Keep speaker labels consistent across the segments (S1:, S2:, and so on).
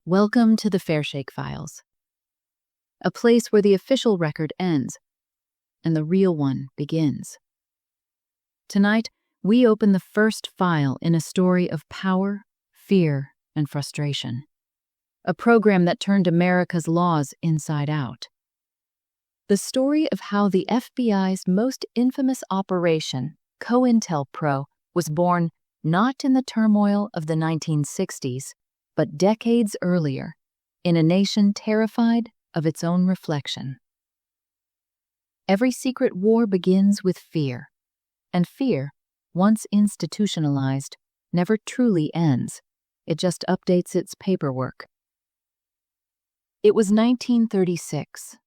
S1: Welcome to the Fairshake Files, a place where the official record ends and the real one begins. Tonight, we open the first file in a story of power, fear, and frustration. A program that turned America's laws inside out. The story of how the FBI's most infamous operation, COINTELPRO, was born not in the turmoil of the 1960s, but decades earlier, in a nation terrified of its own reflection. Every secret war begins with fear, and fear, once institutionalized, never truly ends. It just updates its paperwork. It was 1936.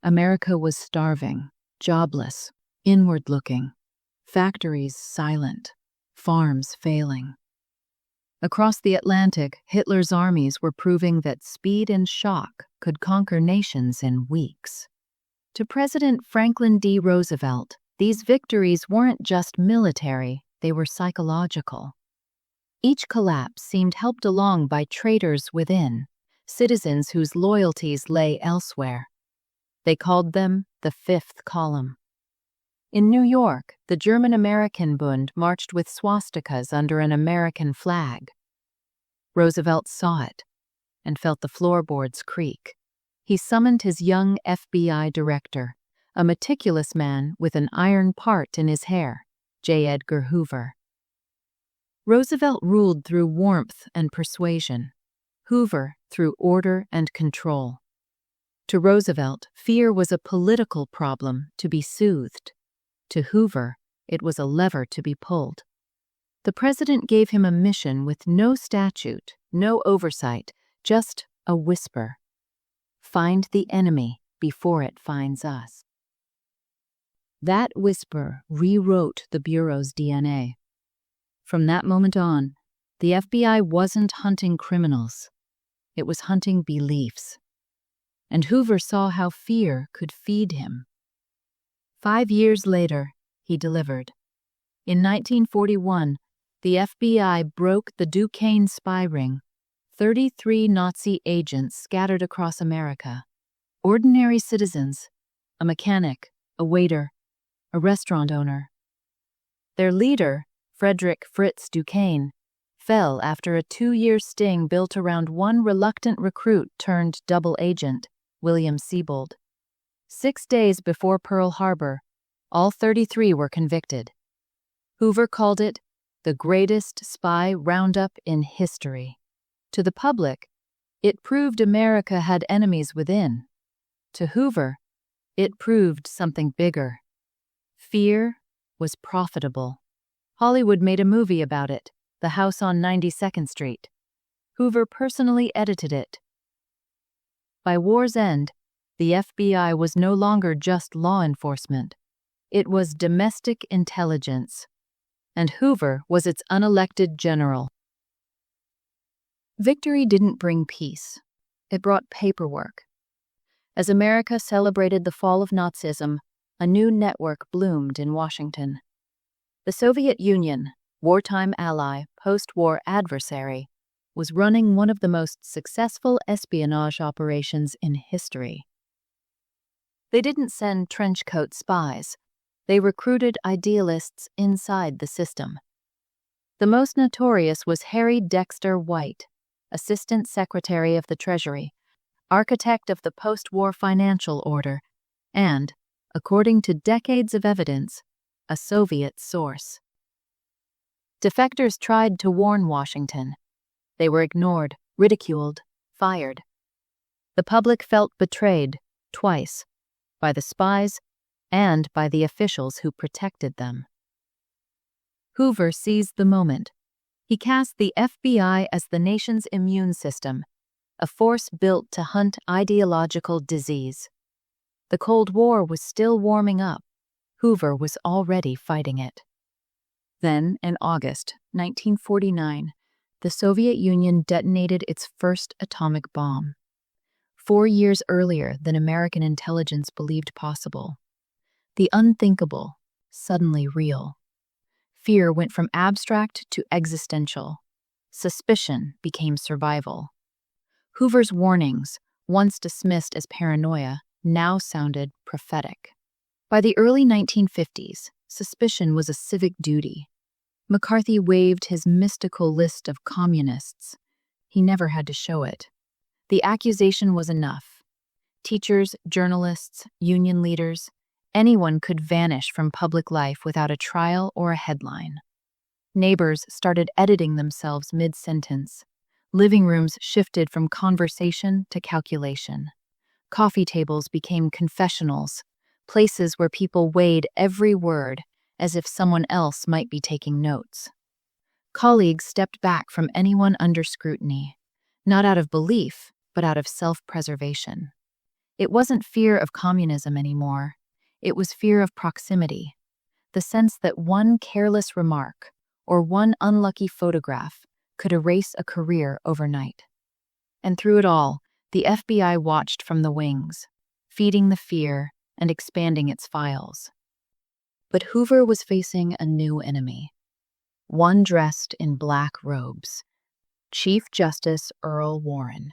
S1: America was starving, jobless, inward-looking, factories silent, farms failing. Across the Atlantic, Hitler's armies were proving that speed and shock could conquer nations in weeks. To President Franklin D. Roosevelt, these victories weren't just military, they were psychological. Each collapse seemed helped along by traitors within, citizens whose loyalties lay elsewhere. They called them the Fifth Column. In New York, the German-American Bund marched with swastikas under an American flag. Roosevelt saw it and felt the floorboards creak. He summoned his young FBI director, a meticulous man with an iron part in his hair, J. Edgar Hoover. Roosevelt ruled through warmth and persuasion, Hoover through order and control. To Roosevelt, fear was a political problem to be soothed. To Hoover, it was a lever to be pulled. The president gave him a mission with no statute, no oversight, just a whisper. Find the enemy before it finds us. That whisper rewrote the Bureau's DNA. From that moment on, the FBI wasn't hunting criminals. It was hunting beliefs. And Hoover saw how fear could feed him. 5 years later, he delivered. In 1941, the FBI broke the Duquesne spy ring, 33 Nazi agents scattered across America. Ordinary citizens, a mechanic, a waiter, a restaurant owner. Their leader, Frederick Fritz Duquesne, fell after a 2-year sting built around one reluctant recruit turned double agent, William Siebold. 6 days before Pearl Harbor, all 33 were convicted. Hoover called it the greatest spy roundup in history. To the public, it proved America had enemies within. To Hoover, it proved something bigger. Fear was profitable. Hollywood made a movie about it, The House on 92nd Street. Hoover personally edited it. By war's end, the FBI was no longer just law enforcement. It was domestic intelligence, and Hoover was its unelected general. Victory didn't bring peace. It brought paperwork. As America celebrated the fall of Nazism, a new network bloomed in Washington. The Soviet Union, wartime ally, post-war adversary, was running one of the most successful espionage operations in history. They didn't send trenchcoat spies. They recruited idealists inside the system. The most notorious was Harry Dexter White, Assistant Secretary of the Treasury, architect of the post-war financial order, and, according to decades of evidence, a Soviet source. Defectors tried to warn Washington. They were ignored, ridiculed, fired. The public felt betrayed, twice, by the spies and by the officials who protected them. Hoover seized the moment. He cast the FBI as the nation's immune system, a force built to hunt ideological disease. The Cold War was still warming up. Hoover was already fighting it. Then, in August 1949, the Soviet Union detonated its first atomic bomb. 4 years earlier than American intelligence believed possible. The unthinkable, suddenly real. Fear went from abstract to existential. Suspicion became survival. Hoover's warnings, once dismissed as paranoia, now sounded prophetic. By the early 1950s, suspicion was a civic duty. McCarthy waved his mystical list of communists. He never had to show it. The accusation was enough. Teachers, journalists, union leaders, anyone could vanish from public life without a trial or a headline. Neighbors started editing themselves mid-sentence. Living rooms shifted from conversation to calculation. Coffee tables became confessionals, places where people weighed every word as if someone else might be taking notes. Colleagues stepped back from anyone under scrutiny, not out of belief, but out of self-preservation. It wasn't fear of communism anymore. It was fear of proximity, the sense that one careless remark or one unlucky photograph could erase a career overnight. And through it all, the FBI watched from the wings, feeding the fear and expanding its files. But Hoover was facing a new enemy, one dressed in black robes, Chief Justice Earl Warren.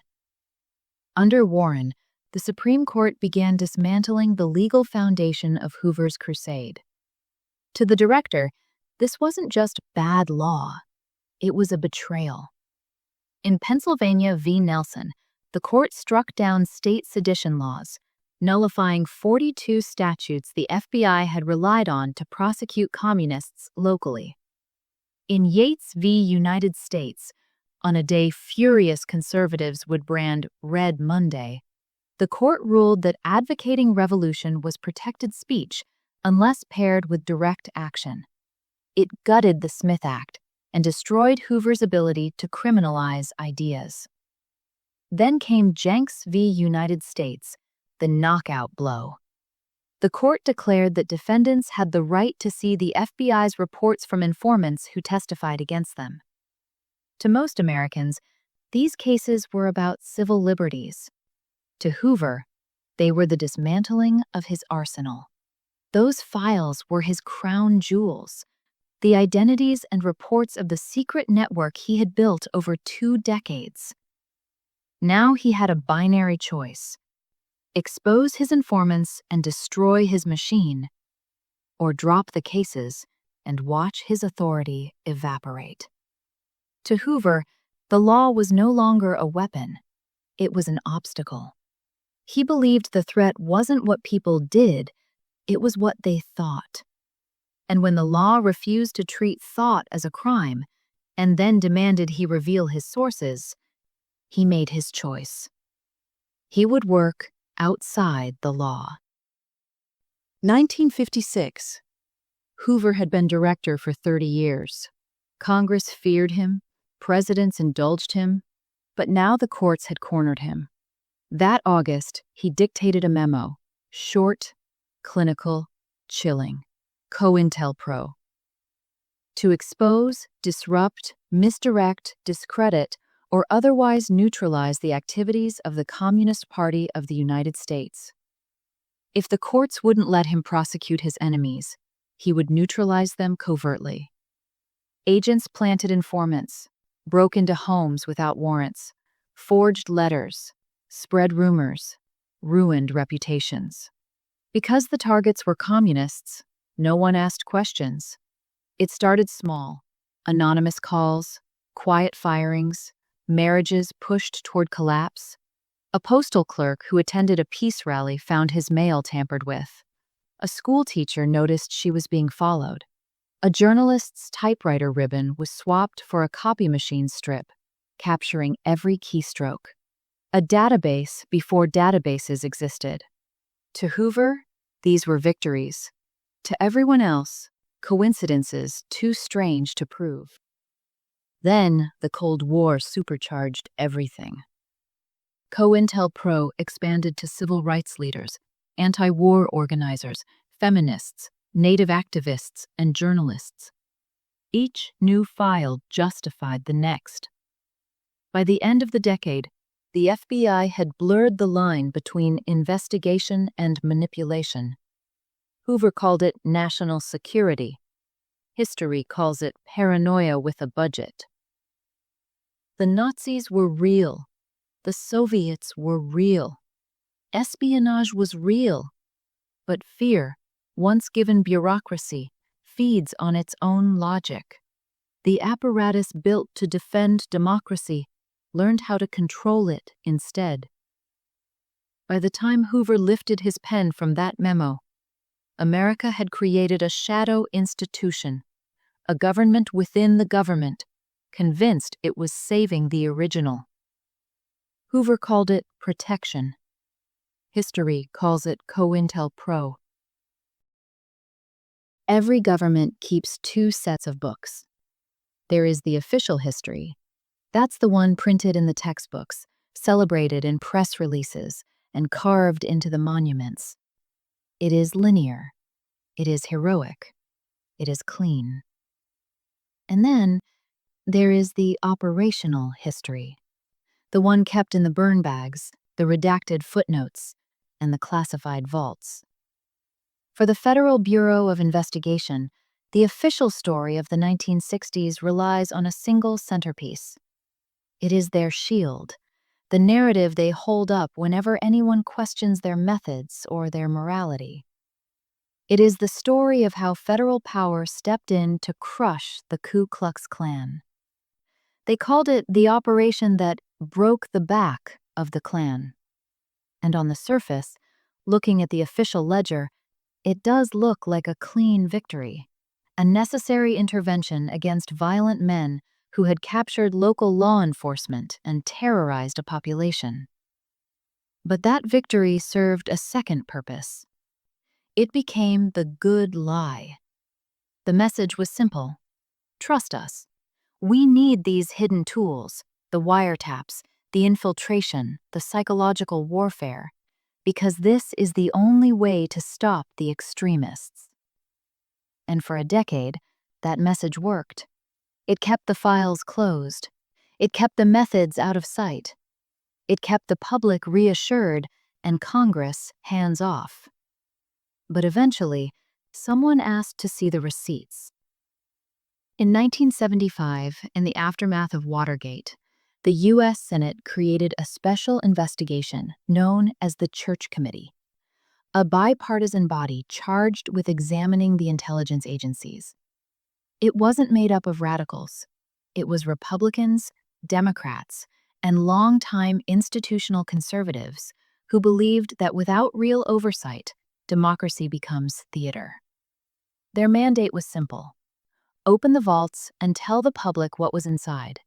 S1: Under Warren, the Supreme Court began dismantling the legal foundation of Hoover's crusade. To the director, this wasn't just bad law, it was a betrayal. In Pennsylvania v. Nelson, the court struck down state sedition laws, nullifying 42 statutes the FBI had relied on to prosecute communists locally. In Yates v. United States, on a day furious conservatives would brand Red Monday, the court ruled that advocating revolution was protected speech unless paired with direct action. It gutted the Smith Act and destroyed Hoover's ability to criminalize ideas. Then came Jenks v. United States, the knockout blow. The court declared that defendants had the right to see the FBI's reports from informants who testified against them. To most Americans, these cases were about civil liberties. To Hoover, they were the dismantling of his arsenal. Those files were his crown jewels, the identities and reports of the secret network he had built over 2 decades. Now he had a binary choice: expose his informants and destroy his machine, or drop the cases and watch his authority evaporate. To Hoover, the law was no longer a weapon, it was an obstacle. He believed the threat wasn't what people did, it was what they thought. And when the law refused to treat thought as a crime, and then demanded he reveal his sources, he made his choice. He would work outside the law. 1956. Hoover had been director for 30 years. Congress feared him, presidents indulged him, but now the courts had cornered him. That August, he dictated a memo, short, clinical, chilling. COINTELPRO. To expose, disrupt, misdirect, discredit, or otherwise neutralize the activities of the Communist Party of the United States. If the courts wouldn't let him prosecute his enemies, he would neutralize them covertly. Agents planted informants, broke into homes without warrants, forged letters, spread rumors, ruined reputations. Because the targets were communists, no one asked questions. It started small: anonymous calls, quiet firings, marriages pushed toward collapse. A postal clerk who attended a peace rally found his mail tampered with. A school teacher noticed she was being followed. A journalist's typewriter ribbon was swapped for a copy machine strip, capturing every keystroke. A database before databases existed. To Hoover, these were victories. To everyone else, coincidences too strange to prove. Then the Cold War supercharged everything. COINTELPRO expanded to civil rights leaders, anti-war organizers, feminists, Native activists, and journalists. Each new file justified the next. By the end of the decade, the FBI had blurred the line between investigation and manipulation. Hoover called it national security. History calls it paranoia with a budget. The Nazis were real. The Soviets were real. Espionage was real. But fear, once given bureaucracy, feeds on its own logic. The apparatus built to defend democracy learned how to control it instead. By the time Hoover lifted his pen from that memo, America had created a shadow institution, a government within the government, convinced it was saving the original. Hoover called it protection. History calls it COINTELPRO. Every government keeps two sets of books. There is the official history. That's the one printed in the textbooks, celebrated in press releases, and carved into the monuments. It is linear. It is heroic. It is clean. And then there is the operational history, the one kept in the burn bags, the redacted footnotes, and the classified vaults. For the Federal Bureau of Investigation, the official story of the 1960s relies on a single centerpiece. It is their shield, the narrative they hold up whenever anyone questions their methods or their morality. It is the story of how federal power stepped in to crush the Ku Klux Klan. They called it the operation that broke the back of the Klan. And on the surface, looking at the official ledger, it does look like a clean victory, a necessary intervention against violent men who had captured local law enforcement and terrorized a population. But that victory served a second purpose. It became the good lie. The message was simple. Trust us. We need these hidden tools, the wiretaps, the infiltration, the psychological warfare, because this is the only way to stop the extremists. And for a decade, that message worked. It kept the files closed. It kept the methods out of sight. It kept the public reassured and Congress hands off. But eventually, someone asked to see the receipts. In 1975, in the aftermath of Watergate, the U.S. Senate created a special investigation known as the Church Committee, a bipartisan body charged with examining the intelligence agencies. It wasn't made up of radicals. It was Republicans, Democrats, and longtime institutional conservatives who believed that without real oversight, democracy becomes theater. Their mandate was simple: open the vaults and tell the public what was inside.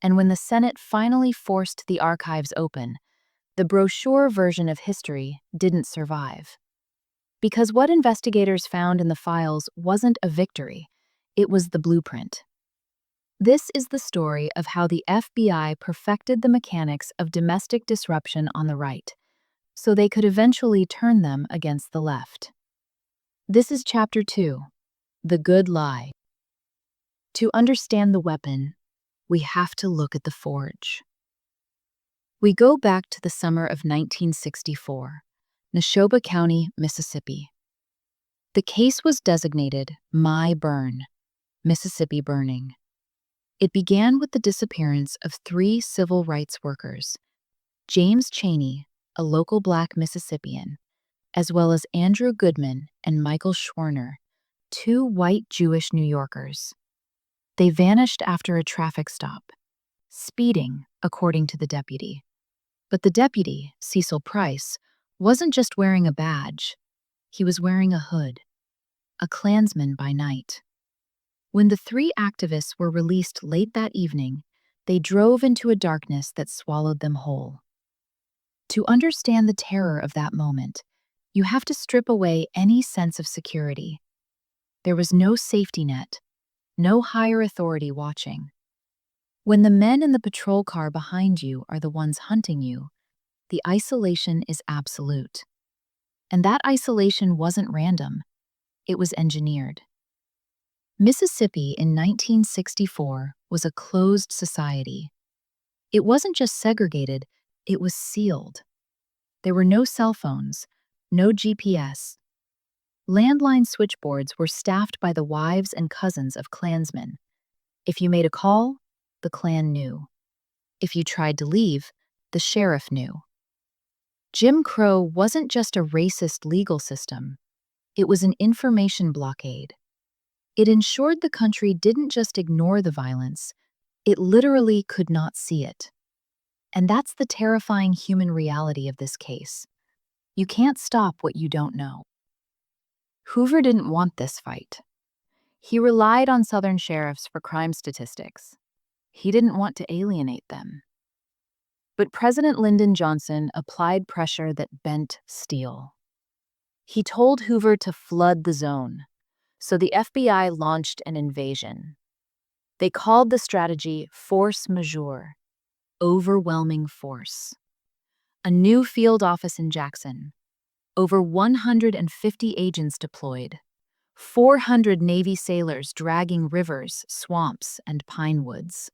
S1: And when the Senate finally forced the archives open, the brochure version of history didn't survive. Because what investigators found in the files wasn't a victory, it was the blueprint. This is the story of how the FBI perfected the mechanics of domestic disruption on the right, so they could eventually turn them against the left. This is Chapter 2, The Good Lie. To understand the weapon, we have to look at the forge. We go back to the summer of 1964, Neshoba County, Mississippi. The case was designated My Burn, Mississippi Burning. It began with the disappearance of 3 civil rights workers, James Chaney, a local Black Mississippian, as well as Andrew Goodman and Michael Schwerner, 2 white Jewish New Yorkers. They vanished after a traffic stop, speeding, according to the deputy. But the deputy, Cecil Price, wasn't just wearing a badge. He was wearing a hood, a Klansman by night. When the 3 activists were released late that evening, they drove into a darkness that swallowed them whole. To understand the terror of that moment, you have to strip away any sense of security. There was no safety net, no higher authority watching. When the men in the patrol car behind you are the ones hunting you, the isolation is absolute. And that isolation wasn't random, it was engineered. Mississippi in 1964 was a closed society. It wasn't just segregated, it was sealed. There were no cell phones, no GPS. Landline switchboards were staffed by the wives and cousins of Klansmen. If you made a call, the Klan knew. If you tried to leave, the sheriff knew. Jim Crow wasn't just a racist legal system, it was an information blockade. It ensured the country didn't just ignore the violence, it literally could not see it. And that's the terrifying human reality of this case. You can't stop what you don't know. Hoover didn't want this fight. He relied on Southern sheriffs for crime statistics. He didn't want to alienate them. But President Lyndon Johnson applied pressure that bent steel. He told Hoover to flood the zone, so the FBI launched an invasion. They called the strategy force majeure, overwhelming force. A new field office in Jackson, over 150 agents deployed, 400 Navy sailors dragging rivers, swamps, and pine woods.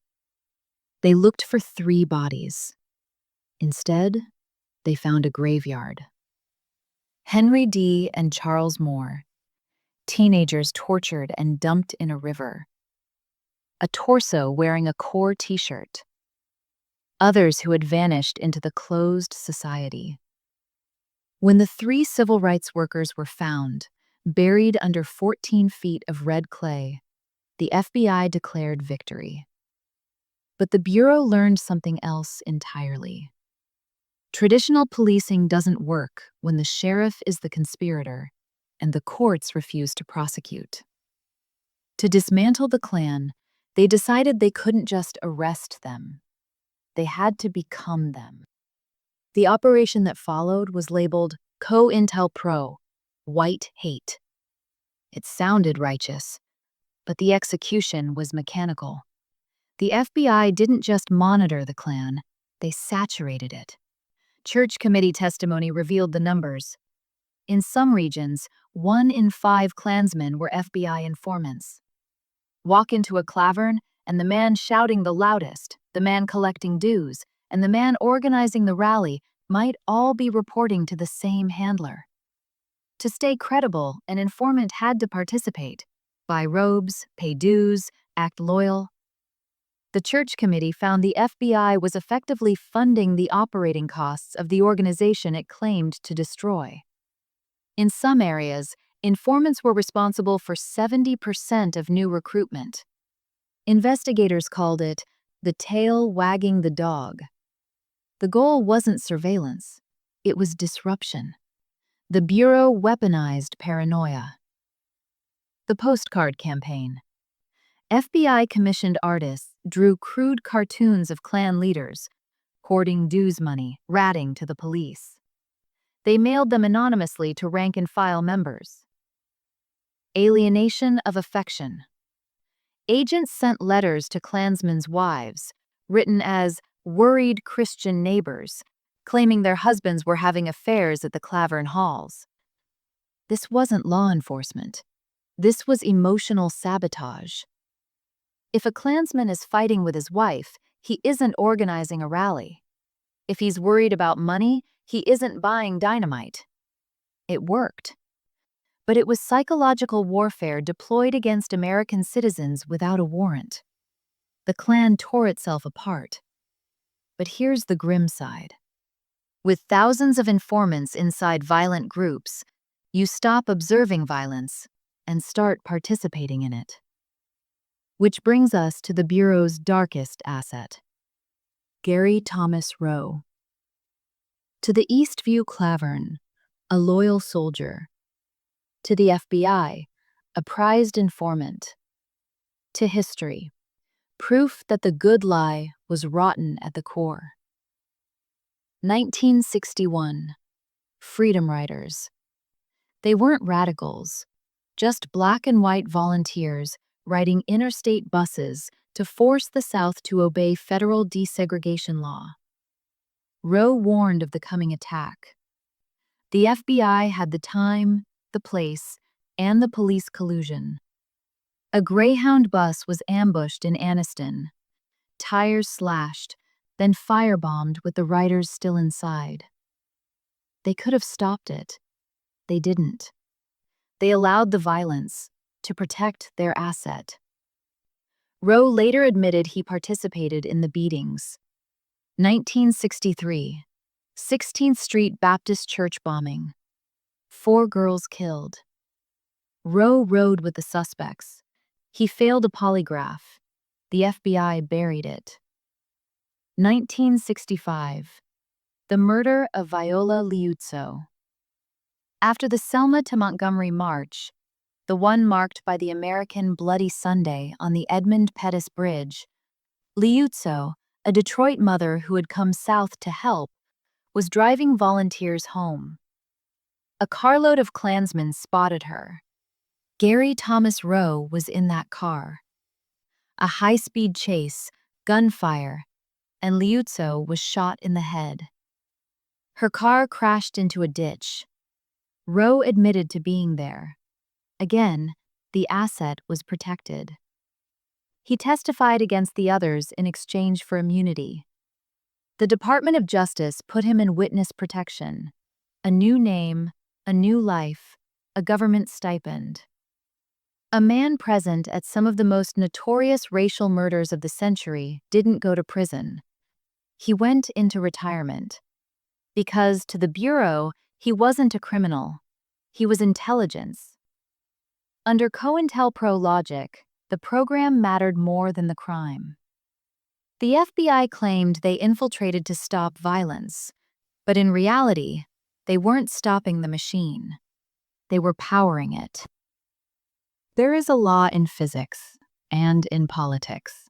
S1: They looked for 3 bodies. Instead, they found a graveyard. Henry D. and Charles Moore, teenagers tortured and dumped in a river. A torso wearing a Corps t-shirt. Others who had vanished into the closed society. When the 3 civil rights workers were found, buried under 14 feet of red clay, the FBI declared victory. But the Bureau learned something else entirely. Traditional policing doesn't work when the sheriff is the conspirator and the courts refuse to prosecute. To dismantle the Klan, they decided they couldn't just arrest them. They had to become them. The operation that followed was labeled COINTELPRO, White Hate. It sounded righteous, but the execution was mechanical. The FBI didn't just monitor the Klan, they saturated it. Church committee testimony revealed the numbers. In some regions, 1 in 5 Klansmen were FBI informants. Walk into a clavern, and the man shouting the loudest, the man collecting dues, and the man organizing the rally might all be reporting to the same handler. To stay credible, an informant had to participate, buy robes, pay dues, act loyal. The church committee found the FBI was effectively funding the operating costs of the organization it claimed to destroy. In some areas, informants were responsible for 70% of new recruitment. Investigators called it the tail wagging the dog. The goal wasn't surveillance, it was disruption. The Bureau weaponized paranoia. The postcard campaign. FBI commissioned artists drew crude cartoons of Klan leaders, hoarding dues money, ratting to the police. They mailed them anonymously to rank-and-file members. Alienation of affection. Agents sent letters to Klansmen's wives, written as worried Christian neighbors, claiming their husbands were having affairs at the Clavern halls. This wasn't law enforcement. This was emotional sabotage. If a Klansman is fighting with his wife, he isn't organizing a rally. If he's worried about money, he isn't buying dynamite. It worked. But it was psychological warfare deployed against American citizens without a warrant. The Klan tore itself apart. But here's the grim side. With thousands of informants inside violent groups, you stop observing violence and start participating in it. Which brings us to the Bureau's darkest asset. Gary Thomas Rowe. To the Eastview Clavern, a loyal soldier. To the FBI, a prized informant. To history, proof that the good lie was rotten at the core. 1961. Freedom Riders. They weren't radicals, just black and white volunteers riding interstate buses to force the South to obey federal desegregation law. Rowe warned of the coming attack. The FBI had the time, the place, and the police collusion. A Greyhound bus was ambushed in Anniston, tires slashed, then firebombed with the riders still inside. They could have stopped it. They didn't. They allowed the violence to protect their asset. Rowe later admitted he participated in the beatings. 1963. 16th Street Baptist Church bombing. 4 girls killed. Rowe rode with the suspects. He failed a polygraph. The FBI buried it. 1965. The murder of Viola Liuzzo. After the Selma to Montgomery March, the one marked by the American Bloody Sunday on the Edmund Pettus Bridge, Liuzzo, a Detroit mother who had come south to help, was driving volunteers home. A carload of Klansmen spotted her. Gary Thomas Rowe was in that car. A high-speed chase, gunfire, and Liuzzo was shot in the head. Her car crashed into a ditch. Rowe admitted to being there. Again, the asset was protected. He testified against the others in exchange for immunity. The Department of Justice put him in witness protection. A new name, a new life, a government stipend. A man present at some of the most notorious racial murders of the century didn't go to prison. He went into retirement. Because to the Bureau, he wasn't a criminal. He was intelligence. Under COINTELPRO logic, the program mattered more than the crime. The FBI claimed they infiltrated to stop violence, but in reality, they weren't stopping the machine. They were powering it. There is a law in physics and in politics.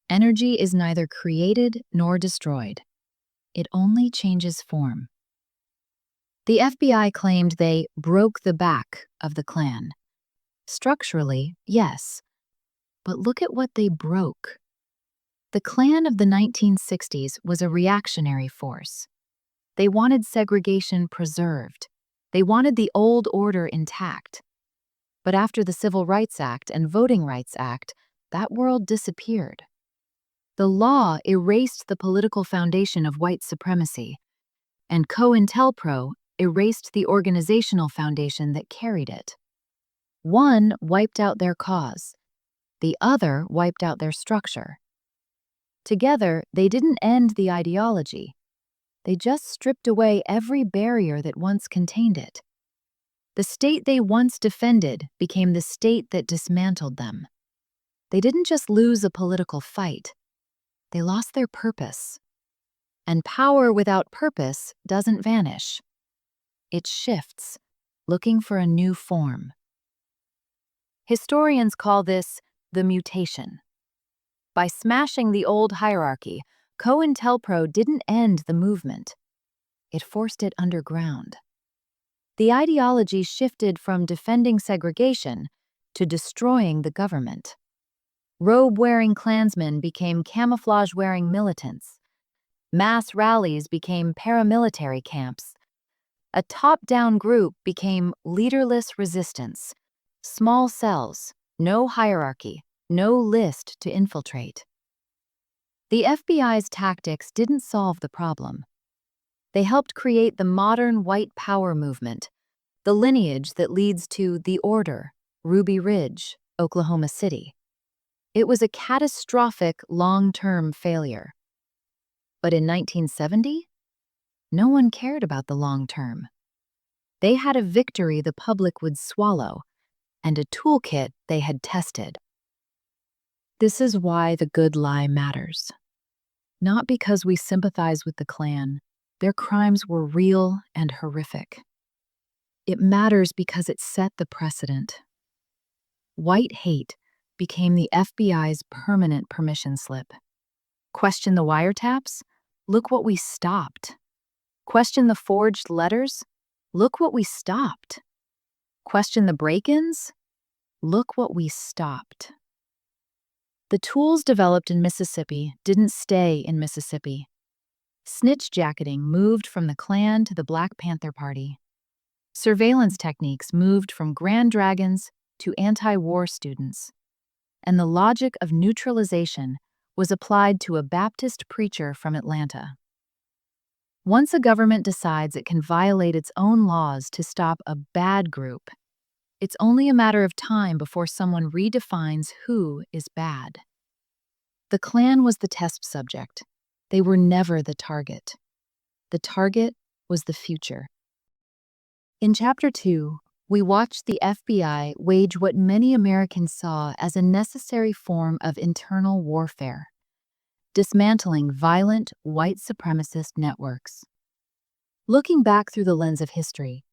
S1: Energy is neither created nor destroyed. It only changes form. The FBI claimed they broke the back of the Klan. Structurally, yes, but look at what they broke. The Klan of the 1960s was a reactionary force. They wanted segregation preserved. They wanted the old order intact. But after the Civil Rights Act and Voting Rights Act, that world disappeared. The law erased the political foundation of white supremacy, and COINTELPRO erased the organizational foundation that carried it. One wiped out their cause. The other wiped out their structure. Together, they didn't end the ideology. They just stripped away every barrier that once contained it. The state they once defended became the state that dismantled them. They didn't just lose a political fight. They lost their purpose. And power without purpose doesn't vanish. It shifts, looking for a new form. Historians call this the mutation. By smashing the old hierarchy, COINTELPRO didn't end the movement. It forced it underground. The ideology shifted from defending segregation to destroying the government. Robe-wearing Klansmen became camouflage-wearing militants. Mass rallies became paramilitary camps. A top-down group became leaderless resistance. Small cells, no hierarchy, no list to infiltrate. The FBI's tactics didn't solve the problem. They helped create the modern white power movement, the lineage that leads to The Order, Ruby Ridge, Oklahoma City. It was a catastrophic long-term failure. But in 1970, no one cared about the long term. They had a victory the public would swallow, and a toolkit they had tested. This is why the good lie matters. Not because we sympathize with the Klan. Their crimes were real and horrific. It matters because it set the precedent. White hate became the FBI's permanent permission slip. Question the wiretaps? Look what we stopped. Question the forged letters? Look what we stopped. Question the break-ins? Look what we stopped. The tools developed in Mississippi didn't stay in Mississippi. Snitch jacketing moved from the Klan to the Black Panther Party. Surveillance techniques moved from Grand Dragons to anti-war students. And the logic of neutralization was applied to a Baptist preacher from Atlanta. Once a government decides it can violate its own laws to stop a bad group, it's only a matter of time before someone redefines who is bad. The Klan was the test subject. They were never the target. The target was the future. In Chapter 2, we watched the FBI wage what many Americans saw as a necessary form of internal warfare, dismantling violent white supremacist networks. Looking back through the lens of history,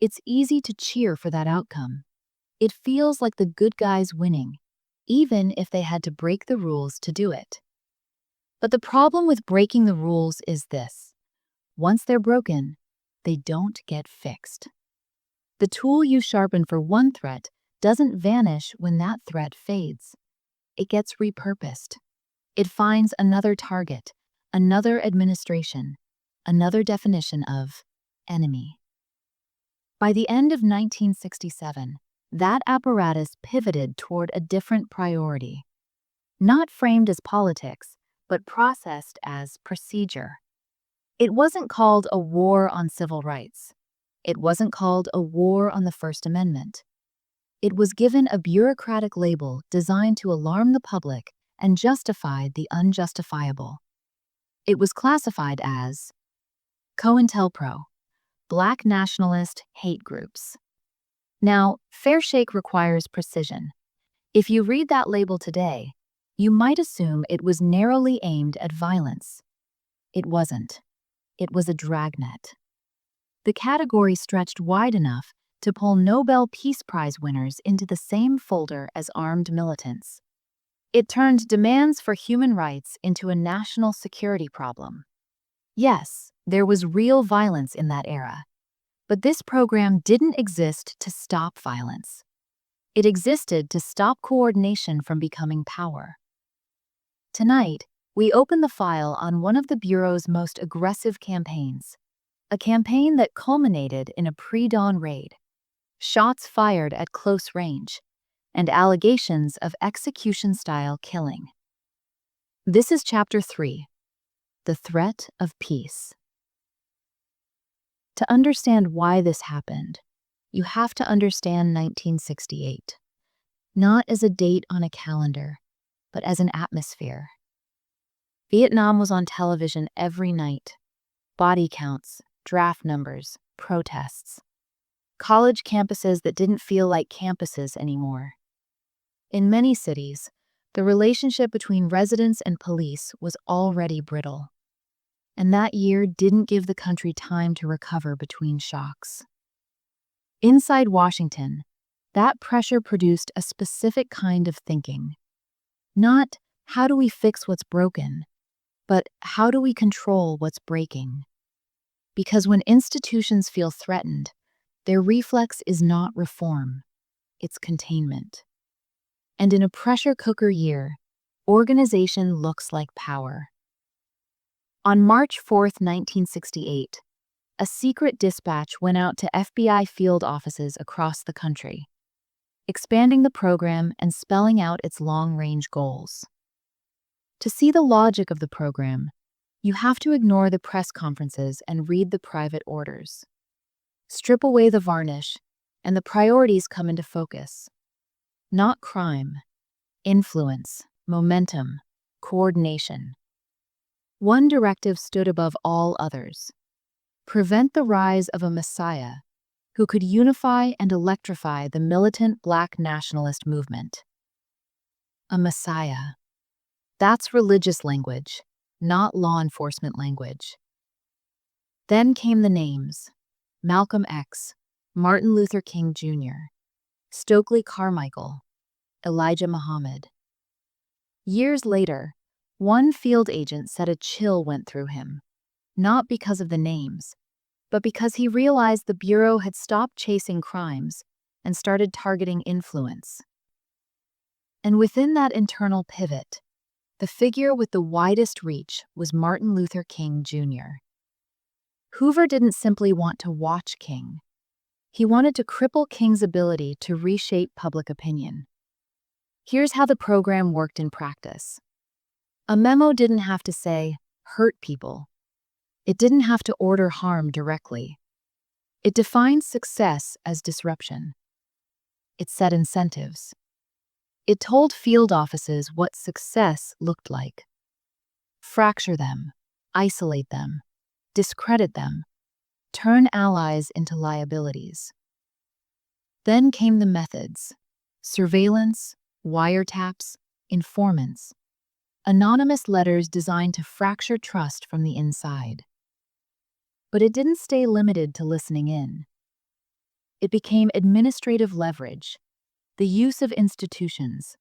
S1: it's easy to cheer for that outcome. It feels like the good guys winning, even if they had to break the rules to do it. But the problem with breaking the rules is this: once they're broken, they don't get fixed. The tool you sharpen for one threat doesn't vanish when that threat fades. It gets repurposed. It finds another target, another administration, another definition of enemy. By the end of 1967, that apparatus pivoted toward a different priority. Not framed as politics, but processed as procedure. It wasn't called a war on civil rights. It wasn't called a war on the First Amendment. It was given a bureaucratic label designed to alarm the public and justify the unjustifiable. It was classified as COINTELPRO, Black Nationalist Hate Groups. Now, Fairshake requires precision. If you read that label today, you might assume it was narrowly aimed at violence. It wasn't. It was a dragnet. The category stretched wide enough to pull Nobel Peace Prize winners into the same folder as armed militants. It turned demands for human rights into a national security problem. Yes, there was real violence in that era, but this program didn't exist to stop violence. It existed to stop coordination from becoming power. Tonight, we open the file on one of the Bureau's most aggressive campaigns, a campaign that culminated in a pre-dawn raid, shots fired at close range, and allegations of execution-style killing. This is Chapter 3, The Threat of Peace. To understand why this happened, you have to understand 1968, not as a date on a calendar, but as an atmosphere. Vietnam was on television every night. Body counts, draft numbers, protests. College campuses that didn't feel like campuses anymore. In many cities, the relationship between residents and police was already brittle. And that year didn't give the country time to recover between shocks. Inside Washington, that pressure produced a specific kind of thinking. Not, how do we fix what's broken, but how do we control what's breaking? Because when institutions feel threatened, their reflex is not reform, it's containment. And in a pressure cooker year, organization looks like power. On March 4, 1968, a secret dispatch went out to FBI field offices across the country, expanding the program and spelling out its long-range goals. To see the logic of the program, you have to ignore the press conferences and read the private orders. Strip away the varnish, and the priorities come into focus. Not crime, influence, momentum, coordination. One directive stood above all others: prevent the rise of a messiah who could unify and electrify the militant Black nationalist movement. A messiah. That's religious language, not law enforcement language. Then came the names: Malcolm X, Martin Luther King Jr., Stokely Carmichael, Elijah Muhammad. Years later, one field agent said a chill went through him, not because of the names, but because he realized the Bureau had stopped chasing crimes and started targeting influence. And within that internal pivot, the figure with the widest reach was Martin Luther King Jr. Hoover didn't simply want to watch King. He wanted to cripple King's ability to reshape public opinion. Here's how the program worked in practice. A memo didn't have to say, hurt people. It didn't have to order harm directly. It defined success as disruption. It set incentives. It told field offices what success looked like. Fracture them, isolate them, discredit them, turn allies into liabilities. Then came the methods: surveillance, wiretaps, informants, anonymous letters designed to fracture trust from the inside. But it didn't stay limited to listening in. It became administrative leverage, the use of institutions,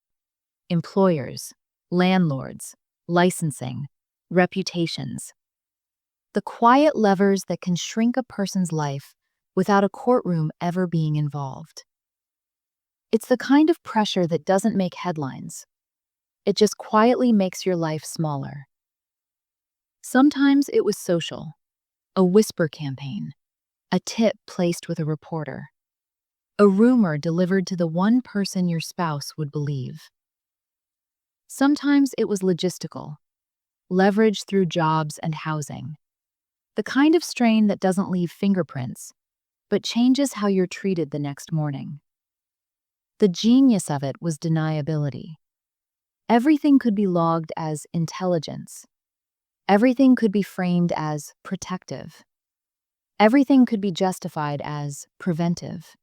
S1: employers, landlords, licensing, reputations. The quiet levers that can shrink a person's life without a courtroom ever being involved. It's the kind of pressure that doesn't make headlines. It just quietly makes your life smaller. Sometimes it was social, a whisper campaign, a tip placed with a reporter, a rumor delivered to the one person your spouse would believe. Sometimes it was logistical, leverage through jobs and housing, the kind of strain that doesn't leave fingerprints, but changes how you're treated the next morning. The genius of it was deniability. Everything could be logged as intelligence. Everything could be framed as protective. Everything could be justified as preventive.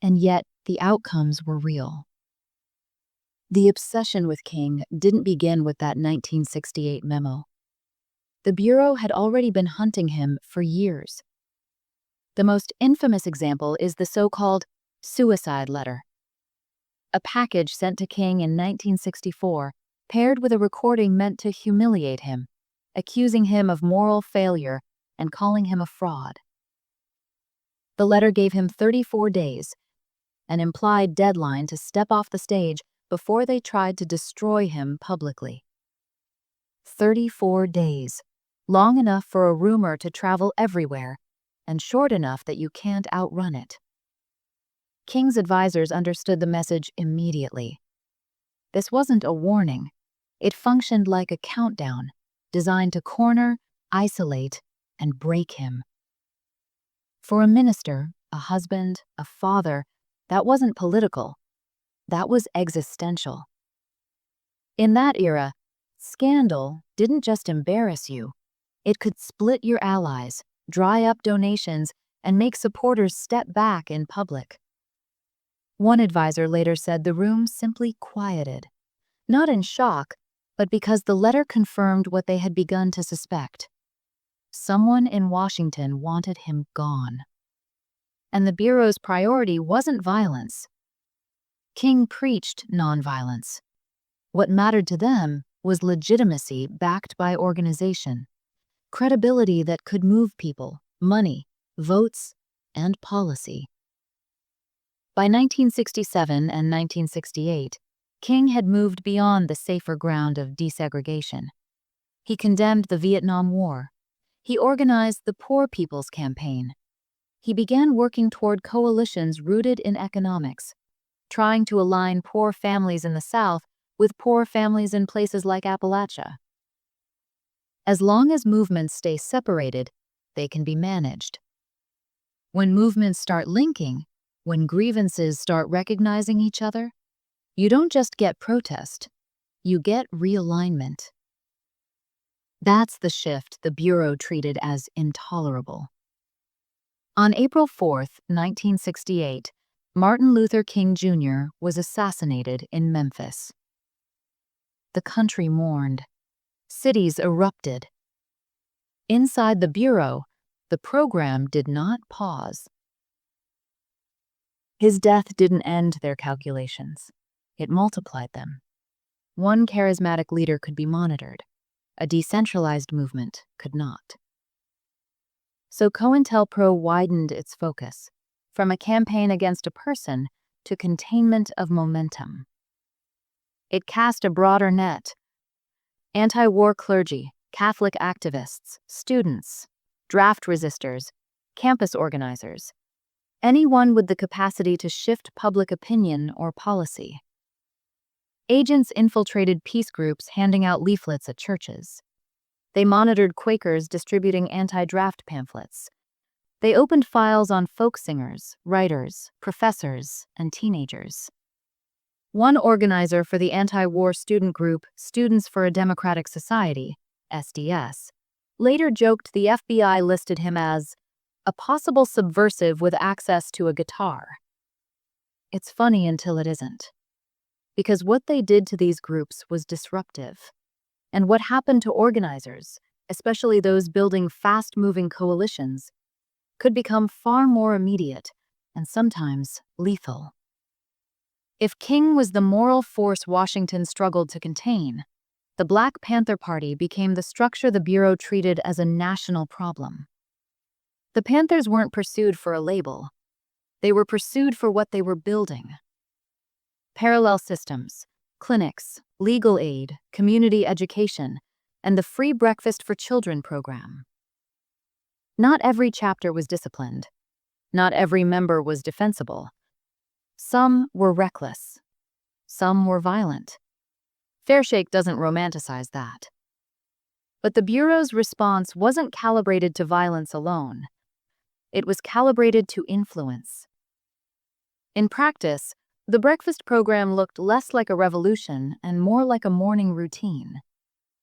S1: And yet, the outcomes were real. The obsession with King didn't begin with that 1968 memo. The Bureau had already been hunting him for years. The most infamous example is the so-called suicide letter, a package sent to King in 1964 paired with a recording meant to humiliate him, accusing him of moral failure and calling him a fraud. The letter gave him 34 days, an implied deadline to step off the stage before they tried to destroy him publicly. 34 days, long enough for a rumor to travel everywhere, and short enough that you can't outrun it. King's advisors understood the message immediately. This wasn't a warning. It functioned like a countdown, designed to corner, isolate, and break him. For a minister, a husband, a father, that wasn't political. That was existential. In that era, scandal didn't just embarrass you. It could split your allies, dry up donations, and make supporters step back in public. One advisor later said the room simply quieted, not in shock, but because the letter confirmed what they had begun to suspect. Someone in Washington wanted him gone. And the Bureau's priority wasn't violence. King preached nonviolence. What mattered to them was legitimacy backed by organization, credibility that could move people, money, votes, and policy. By 1967 and 1968, King had moved beyond the safer ground of desegregation. He condemned the Vietnam War. He organized the Poor People's Campaign. He began working toward coalitions rooted in economics, trying to align poor families in the South with poor families in places like Appalachia. As long as movements stay separated, they can be managed. When movements start linking, when grievances start recognizing each other, you don't just get protest, you get realignment. That's the shift the Bureau treated as intolerable. On April 4, 1968, Martin Luther King Jr. was assassinated in Memphis. The country mourned. Cities erupted. Inside the Bureau, the program did not pause. His death didn't end their calculations. It multiplied them. One charismatic leader could be monitored. A decentralized movement could not. So COINTELPRO widened its focus, from a campaign against a person to containment of momentum. It cast a broader net. Anti-war clergy, Catholic activists, students, draft resistors, campus organizers, anyone with the capacity to shift public opinion or policy. Agents infiltrated peace groups handing out leaflets at churches. They monitored Quakers distributing anti-draft pamphlets. They opened files on folk singers, writers, professors, and teenagers. One organizer for the anti-war student group Students for a Democratic Society SDS, later joked the FBI listed him as a possible subversive with access to a guitar. It's funny until it isn't. Because what they did to these groups was disruptive. And what happened to organizers, especially those building fast-moving coalitions, could become far more immediate and sometimes lethal. If King was the moral force Washington struggled to contain, the Black Panther Party became the structure the Bureau treated as a national problem. The Panthers weren't pursued for a label. They were pursued for what they were building. Parallel systems, clinics, legal aid, community education, and the Free Breakfast for Children program. Not every chapter was disciplined. Not every member was defensible. Some were reckless. Some were violent. Fairshake doesn't romanticize that. But the Bureau's response wasn't calibrated to violence alone. It was calibrated to influence. In practice, the breakfast program looked less like a revolution and more like a morning routine.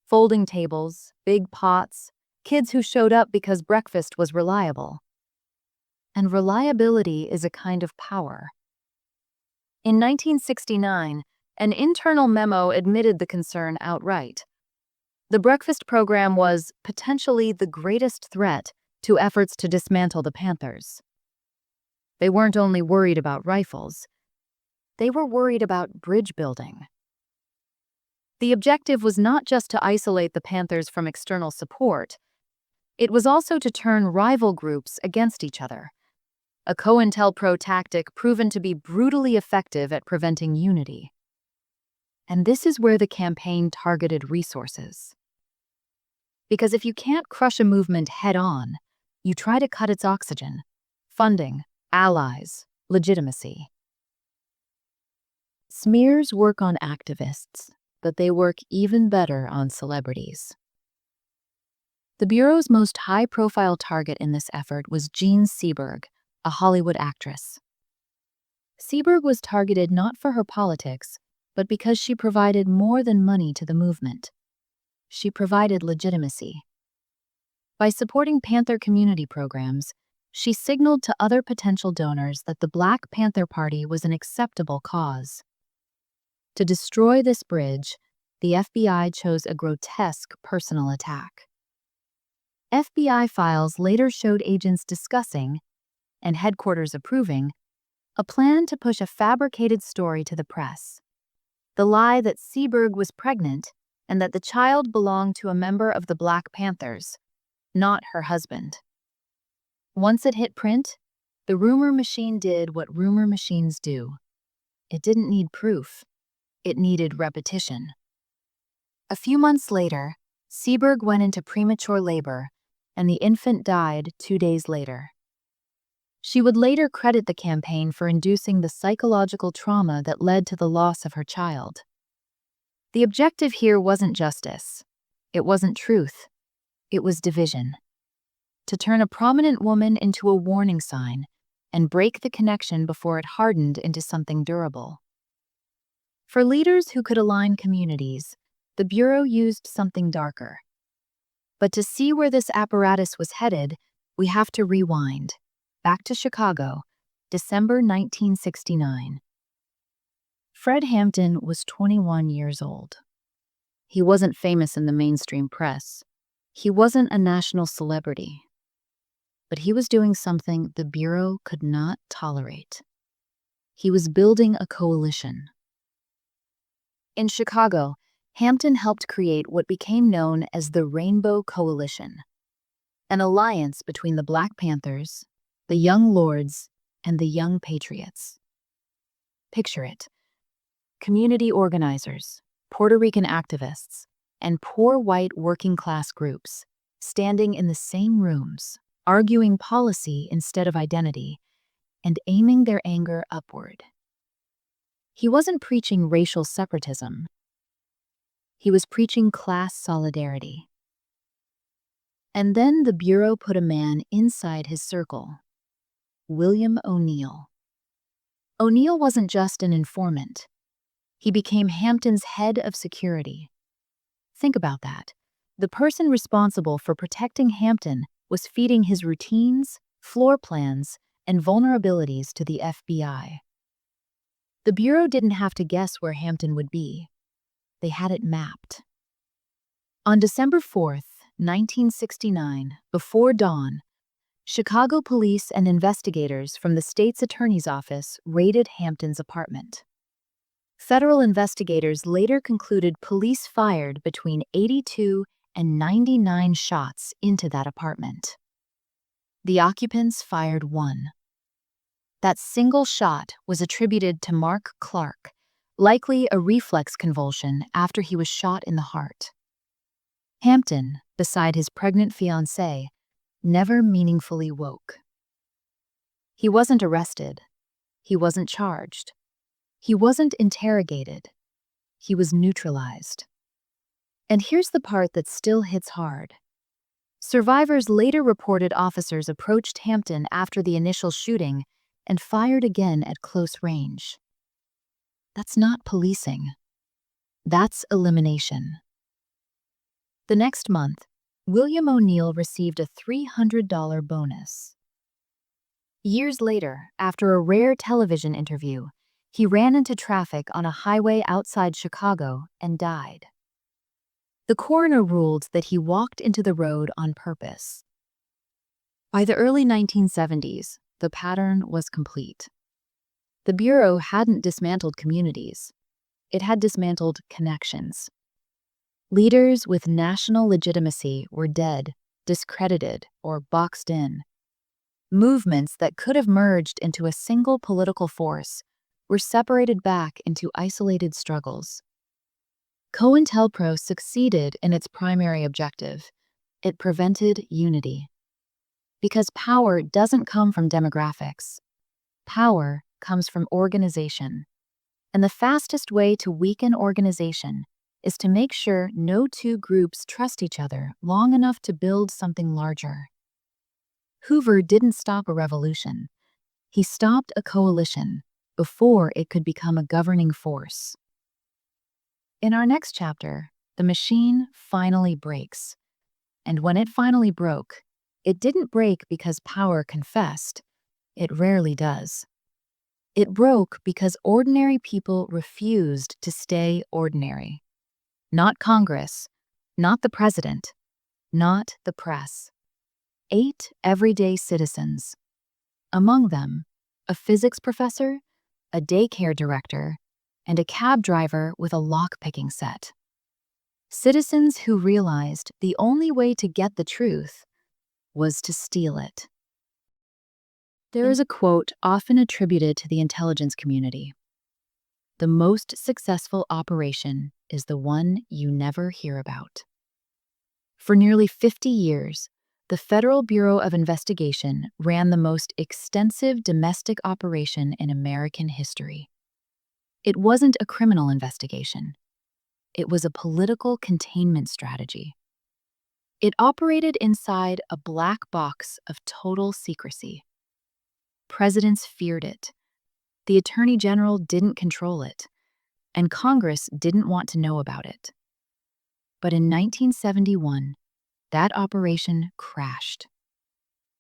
S1: Folding tables, big pots, kids who showed up because breakfast was reliable. And reliability is a kind of power. In 1969, an internal memo admitted the concern outright. The breakfast program was potentially the greatest threat to efforts to dismantle the Panthers. They weren't only worried about rifles. They were worried about bridge building. The objective was not just to isolate the Panthers from external support. It was also to turn rival groups against each other. A COINTELPRO tactic proven to be brutally effective at preventing unity. And this is where the campaign targeted resources. Because if you can't crush a movement head-on, you try to cut its oxygen, funding, allies, legitimacy. Smears work on activists, but they work even better on celebrities. The Bureau's most high-profile target in this effort was Jean Seberg, a Hollywood actress. Seberg was targeted not for her politics, but because she provided more than money to the movement. She provided legitimacy. By supporting Panther community programs, she signaled to other potential donors that the Black Panther Party was an acceptable cause. To destroy this bridge, the FBI chose a grotesque personal attack. FBI files later showed agents discussing, and headquarters approving, a plan to push a fabricated story to the press. The lie that Seberg was pregnant and that the child belonged to a member of the Black Panthers, not her husband. Once it hit print, the rumor machine did what rumor machines do. It didn't need proof. It needed repetition. A few months later, Seberg went into premature labor, and the infant died 2 days later. She would later credit the campaign for inducing the psychological trauma that led to the loss of her child. The objective here wasn't justice. It wasn't truth. It was division. To turn a prominent woman into a warning sign and break the connection before it hardened into something durable. For leaders who could align communities, the Bureau used something darker. But to see where this apparatus was headed, we have to rewind. Back to Chicago, December 1969. Fred Hampton was 21 years old. He wasn't famous in the mainstream press. He wasn't a national celebrity. But he was doing something the Bureau could not tolerate. He was building a coalition. In Chicago, Hampton helped create what became known as the Rainbow Coalition, an alliance between the Black Panthers, the Young Lords, and the Young Patriots. Picture it. Community organizers, Puerto Rican activists, and poor white working-class groups standing in the same rooms, arguing policy instead of identity, and aiming their anger upward. He wasn't preaching racial separatism. He was preaching class solidarity. And then the Bureau put a man inside his circle, William O'Neill. O'Neill wasn't just an informant. He became Hampton's head of security. Think about that. The person responsible for protecting Hampton was feeding his routines, floor plans, and vulnerabilities to the FBI. The Bureau didn't have to guess where Hampton would be. They had it mapped. On December 4th, 1969, before dawn, Chicago police and investigators from the state's attorney's office raided Hampton's apartment. Federal investigators later concluded police fired between 82 and 99 shots into that apartment. The occupants fired one. That single shot was attributed to Mark Clark, likely a reflex convulsion after he was shot in the heart. Hampton, beside his pregnant fiancée, never meaningfully woke. He wasn't arrested. He wasn't charged. He wasn't interrogated. He was neutralized. And here's the part that still hits hard. Survivors later reported officers approached Hampton after the initial shooting and fired again at close range. That's not policing. That's elimination. The next month, William O'Neill received a $300 bonus. Years later, after a rare television interview, he ran into traffic on a highway outside Chicago and died. The coroner ruled that he walked into the road on purpose. By the early 1970s, the pattern was complete. The Bureau hadn't dismantled communities. It had dismantled connections. Leaders with national legitimacy were dead, discredited, or boxed in. Movements that could have merged into a single political force were separated back into isolated struggles. COINTELPRO succeeded in its primary objective. It prevented unity. Because power doesn't come from demographics. Power comes from organization. And the fastest way to weaken organization is to make sure no two groups trust each other long enough to build something larger. Hoover didn't stop a revolution. He stopped a coalition before it could become a governing force. In our next chapter, the machine finally breaks. And when it finally broke, it didn't break because power confessed. It rarely does. It broke because ordinary people refused to stay ordinary. Not Congress, not the president, not the press. 8 everyday citizens. Among them, a physics professor, a daycare director, and a cab driver with a lock-picking set. Citizens who realized the only way to get the truth was to steal it. There is a quote often attributed to the intelligence community. The most successful operation is the one you never hear about. For nearly 50 years, the Federal Bureau of Investigation ran the most extensive domestic operation in American history. It wasn't a criminal investigation. It was a political containment strategy. It operated inside a black box of total secrecy. Presidents feared it. The Attorney General didn't control it, and Congress didn't want to know about it. But in 1971, that operation crashed.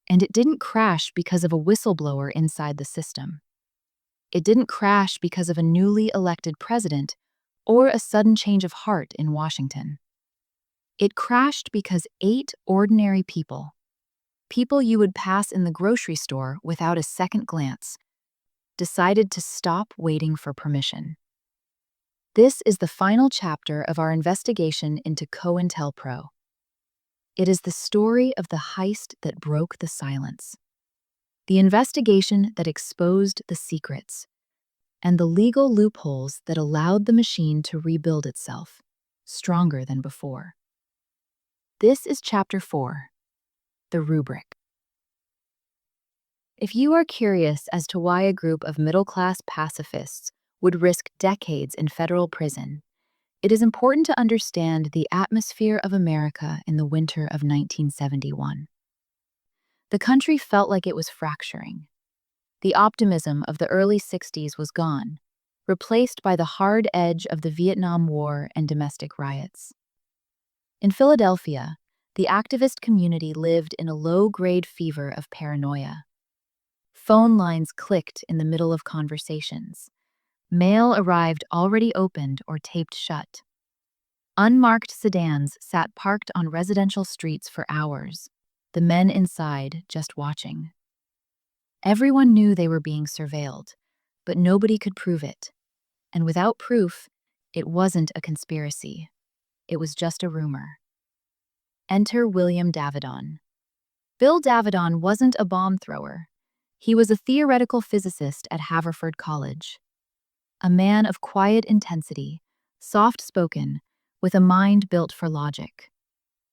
S1: And it didn't crash because of a whistleblower inside the system. It didn't crash because of a newly elected president or a sudden change of heart in Washington. It crashed because 8 ordinary people you would pass in the grocery store without a second glance, decided to stop waiting for permission. This is the final chapter of our investigation into COINTELPRO. It is the story of the heist that broke the silence, the investigation that exposed the secrets, and the legal loopholes that allowed the machine to rebuild itself, stronger than before. This is Chapter 4, the rubric. If you are curious as to why a group of middle-class pacifists would risk decades in federal prison, it is important to understand the atmosphere of America in the winter of 1971. The country felt like it was fracturing. The optimism of the early 60s was gone, replaced by the hard edge of the Vietnam War and domestic riots. In Philadelphia, the activist community lived in a low-grade fever of paranoia. Phone lines clicked in the middle of conversations. Mail arrived already opened or taped shut. Unmarked sedans sat parked on residential streets for hours, the men inside just watching. Everyone knew they were being surveilled, but nobody could prove it. And without proof, it wasn't a conspiracy. It was just a rumor. Enter William Davidon. Bill Davidon wasn't a bomb thrower. He was a theoretical physicist at Haverford College. A man of quiet intensity, soft-spoken, with a mind built for logic.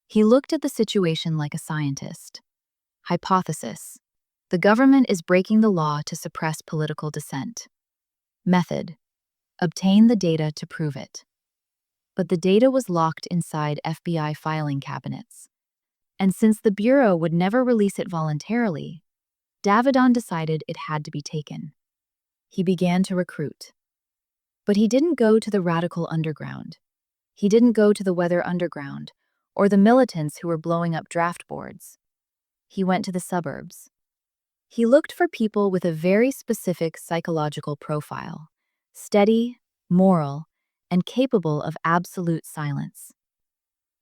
S1: He looked at the situation like a scientist. Hypothesis: the government is breaking the law to suppress political dissent. Method: obtain the data to prove it. But the data was locked inside FBI filing cabinets. And since the Bureau would never release it voluntarily, Davidon decided it had to be taken. He began to recruit. But he didn't go to the radical underground. He didn't go to the weather underground or the militants who were blowing up draft boards. He went to the suburbs. He looked for people with a very specific psychological profile: steady, moral, and capable of absolute silence.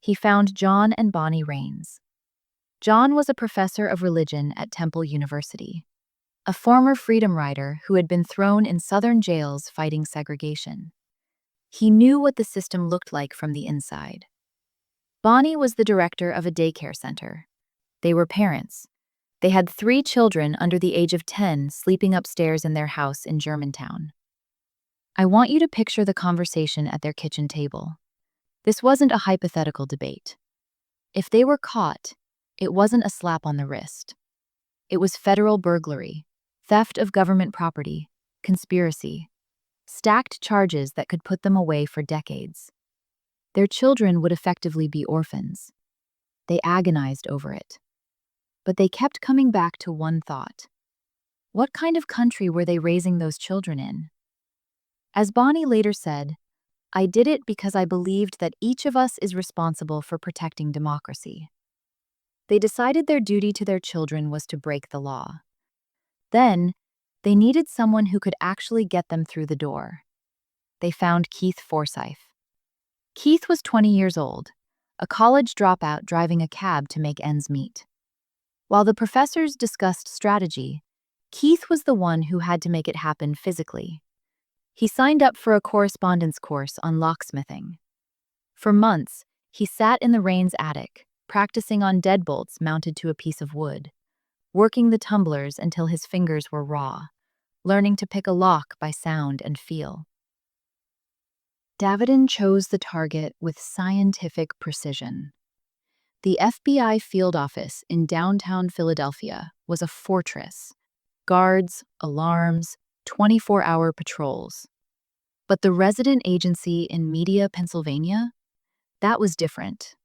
S1: He found John and Bonnie Raines. John was a professor of religion at Temple University, a former freedom rider who had been thrown in Southern jails fighting segregation. He knew what the system looked like from the inside. Bonnie was the director of a daycare center. They were parents. They had 3 children under the age of 10 sleeping upstairs in their house in Germantown. I want you to picture the conversation at their kitchen table. This wasn't a hypothetical debate. If they were caught, it wasn't a slap on the wrist. It was federal burglary, theft of government property, conspiracy, stacked charges that could put them away for decades. Their children would effectively be orphans. They agonized over it. But they kept coming back to one thought. What kind of country were they raising those children in? As Bonnie later said, "I did it because I believed that each of us is responsible for protecting democracy." They decided their duty to their children was to break the law. Then, they needed someone who could actually get them through the door. They found Keith Forsyth. Keith was 20 years old, a college dropout driving a cab to make ends meet. While the professors discussed strategy, Keith was the one who had to make it happen physically. He signed up for a correspondence course on locksmithing. For months, he sat in the Raines' attic, practicing on deadbolts mounted to a piece of wood, working the tumblers until his fingers were raw, learning to pick a lock by sound and feel. Davidon chose the target with scientific precision. The FBI field office in downtown Philadelphia was a fortress: guards, alarms, 24-hour patrols. But the resident agency in Media, Pennsylvania? That was different.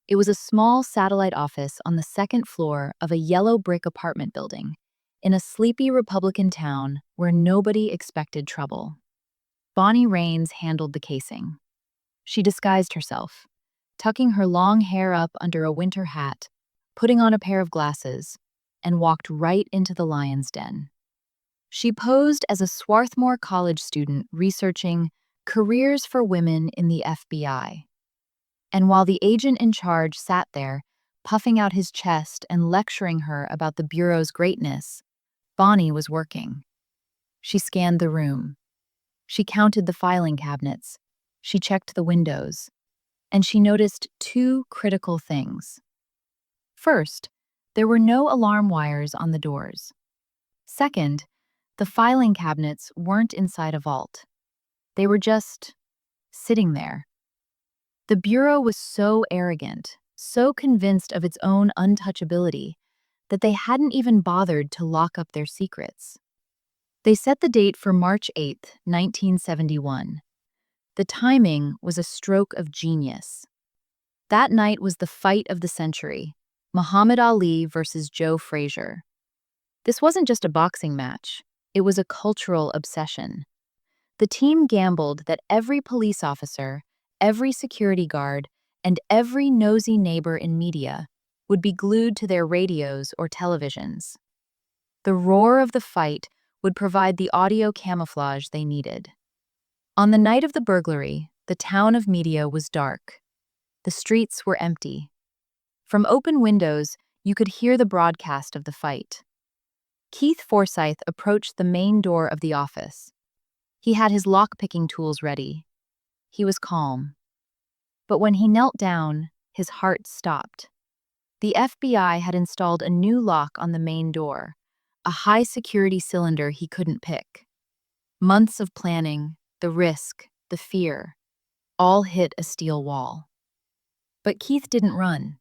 S1: It was a small satellite office on the second floor of a yellow brick apartment building in a sleepy Republican town where nobody expected trouble. Bonnie Raines handled the casing. She disguised herself, tucking her long hair up under a winter hat, putting on a pair of glasses, and walked right into the lion's den. She posed as a Swarthmore College student researching careers for women in the FBI. And while the agent in charge sat there, puffing out his chest and lecturing her about the Bureau's greatness, Bonnie was working. She scanned the room. She counted the filing cabinets. She checked the windows. And she noticed 2 critical things. First, there were no alarm wires on the doors. Second, the filing cabinets weren't inside a vault. They were just sitting there. The Bureau was so arrogant, so convinced of its own untouchability, that they hadn't even bothered to lock up their secrets. They set the date for March 8, 1971. The timing was a stroke of genius. That night was the fight of the century: Muhammad Ali versus Joe Frazier. This wasn't just a boxing match, it was a cultural obsession. The team gambled that every police officer, every security guard, and every nosy neighbor in media would be glued to their radios or televisions. The roar of the fight would provide the audio camouflage they needed. On the night of the burglary, the town of Media was dark. The streets were empty. From open windows, you could hear the broadcast of the fight. Keith Forsyth approached the main door of the office. He had his lock-picking tools ready. He was calm. But when he knelt down, his heart stopped. The FBI had installed a new lock on the main door, a high-security cylinder he couldn't pick. Months of planning, the risk, the fear, all hit a steel wall. But Keith didn't run.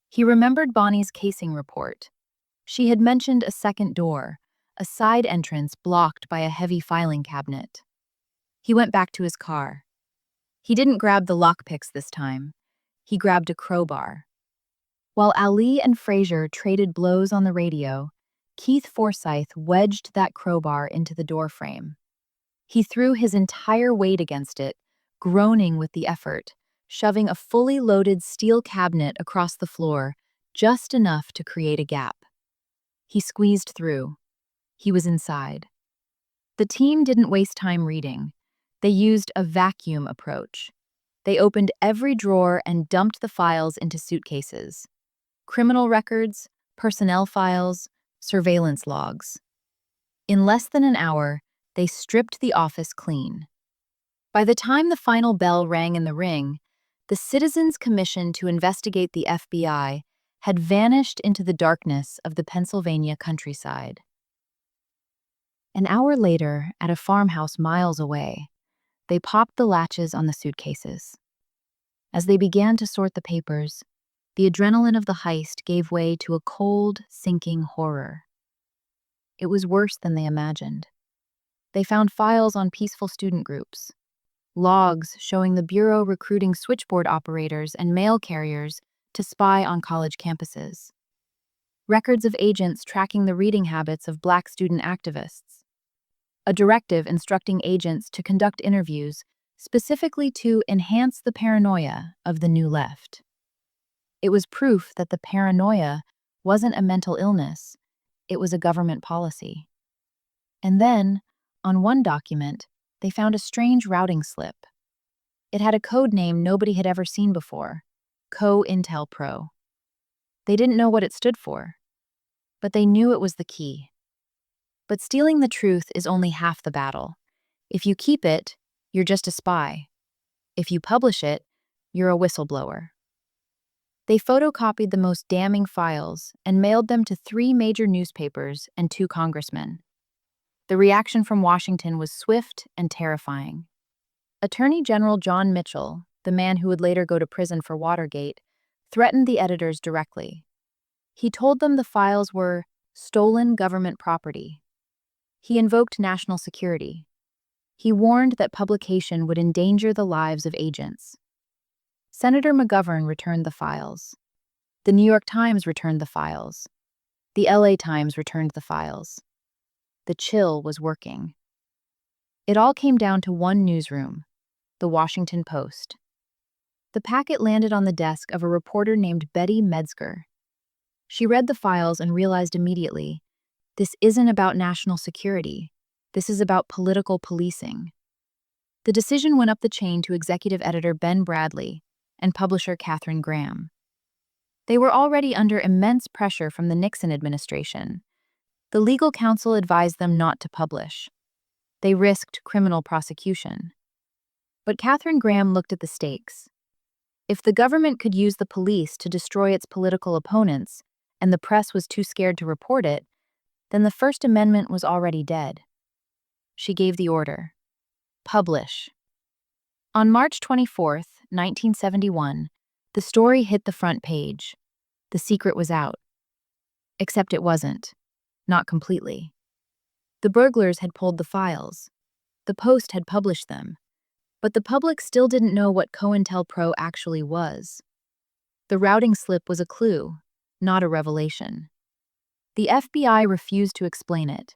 S1: He remembered Bonnie's casing report. She had mentioned a second door, a side entrance blocked by a heavy filing cabinet. He went back to his car. He didn't grab the lockpicks this time. He grabbed a crowbar. While Ali and Fraser traded blows on the radio, Keith Forsyth wedged that crowbar into the doorframe. He threw his entire weight against it, groaning with the effort, shoving a fully loaded steel cabinet across the floor, just enough to create a gap. He squeezed through. He was inside. The team didn't waste time reading. They used a vacuum approach. They opened every drawer and dumped the files into suitcases. Criminal records, personnel files, surveillance logs. In less than an hour, they stripped the office clean. By the time the final bell rang in the ring, the Citizens Commission to investigate the FBI had vanished into the darkness of the Pennsylvania countryside. An hour later, at a farmhouse miles away, they popped the latches on the suitcases. As they began to sort the papers, the adrenaline of the heist gave way to a cold, sinking horror. It was worse than they imagined. They found files on peaceful student groups, logs showing the Bureau recruiting switchboard operators and mail carriers to spy on college campuses, records of agents tracking the reading habits of Black student activists, a directive instructing agents to conduct interviews specifically to enhance the paranoia of the New Left. It was proof that the paranoia wasn't a mental illness, it was a government policy. And then, on one document, they found a strange routing slip. It had a code name nobody had ever seen before, COINTELPRO. They didn't know what it stood for, but they knew it was the key. But stealing the truth is only half the battle. If you keep it, you're just a spy. If you publish it, you're a whistleblower. They photocopied the most damning files and mailed them to 3 major newspapers and 2 congressmen. The reaction from Washington was swift and terrifying. Attorney General John Mitchell, the man who would later go to prison for Watergate, threatened the editors directly. He told them the files were stolen government property. He invoked national security. He warned that publication would endanger the lives of agents. Senator McGovern returned the files. The New York Times returned the files. The LA Times returned the files. The chill was working. It all came down to one newsroom, the Washington Post. The packet landed on the desk of a reporter named Betty Metzger. She read the files and realized immediately, this isn't about national security. This is about political policing. The decision went up the chain to executive editor Ben Bradlee and publisher Katharine Graham. They were already under immense pressure from the Nixon administration. The legal counsel advised them not to publish. They risked criminal prosecution. But Katharine Graham looked at the stakes. If the government could use the police to destroy its political opponents, and the press was too scared to report it, then the First Amendment was already dead. She gave the order. Publish. On March 24, 1971, the story hit the front page. The secret was out. Except it wasn't. Not completely. The burglars had pulled the files. The Post had published them. But the public still didn't know what COINTELPRO actually was. The routing slip was a clue, not a revelation. The FBI refused to explain it,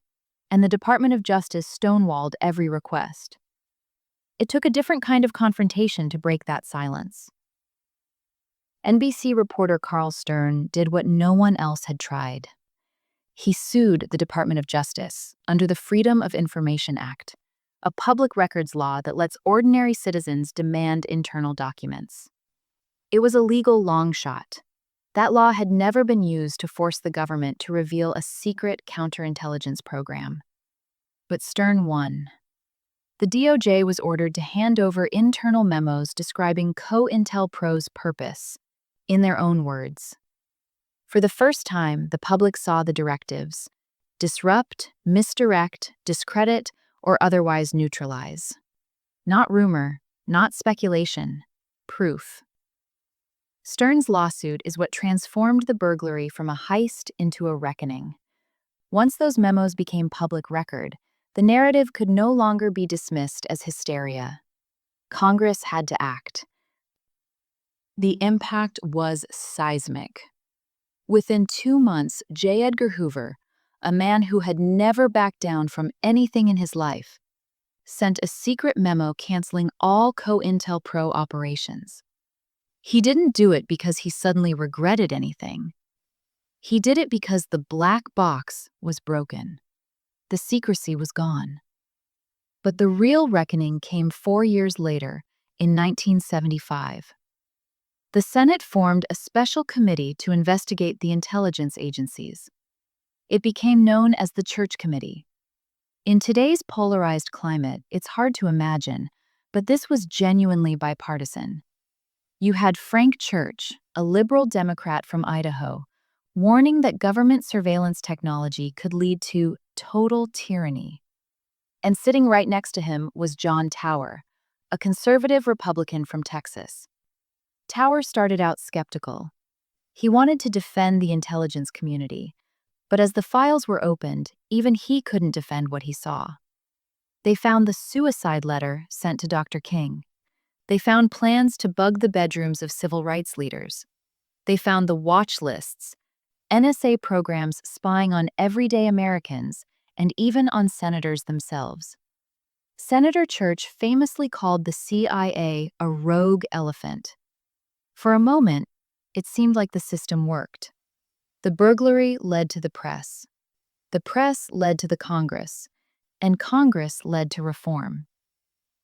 S1: and the Department of Justice stonewalled every request. It took a different kind of confrontation to break that silence. NBC reporter Carl Stern did what no one else had tried. He sued the Department of Justice under the Freedom of Information Act, a public records law that lets ordinary citizens demand internal documents. It was a legal long shot. That law had never been used to force the government to reveal a secret counterintelligence program. But Stern won. The DOJ was ordered to hand over internal memos describing COINTELPRO's purpose, in their own words. For the first time, the public saw the directives: disrupt, misdirect, discredit, or otherwise neutralize. Not rumor, not speculation, proof. Stern's lawsuit is what transformed the burglary from a heist into a reckoning. Once those memos became public record, the narrative could no longer be dismissed as hysteria. Congress had to act. The impact was seismic. Within 2 months, J. Edgar Hoover, a man who had never backed down from anything in his life, sent a secret memo canceling all COINTELPRO operations. He didn't do it because he suddenly regretted anything. He did it because the black box was broken. The secrecy was gone. But the real reckoning came 4 years later, in 1975. The Senate formed a special committee to investigate the intelligence agencies. It became known as the Church Committee. In today's polarized climate, it's hard to imagine, but this was genuinely bipartisan. You had Frank Church, a liberal Democrat from Idaho, warning that government surveillance technology could lead to total tyranny. And sitting right next to him was John Tower, a conservative Republican from Texas. Tower started out skeptical. He wanted to defend the intelligence community, but as the files were opened, even he couldn't defend what he saw. They found the suicide letter sent to Dr. King. They found plans to bug the bedrooms of civil rights leaders. They found the watch lists, NSA programs spying on everyday Americans and even on senators themselves. Senator Church famously called the CIA a rogue elephant. For a moment, it seemed like the system worked. The burglary led to the press. The press led to the Congress, and Congress led to reform.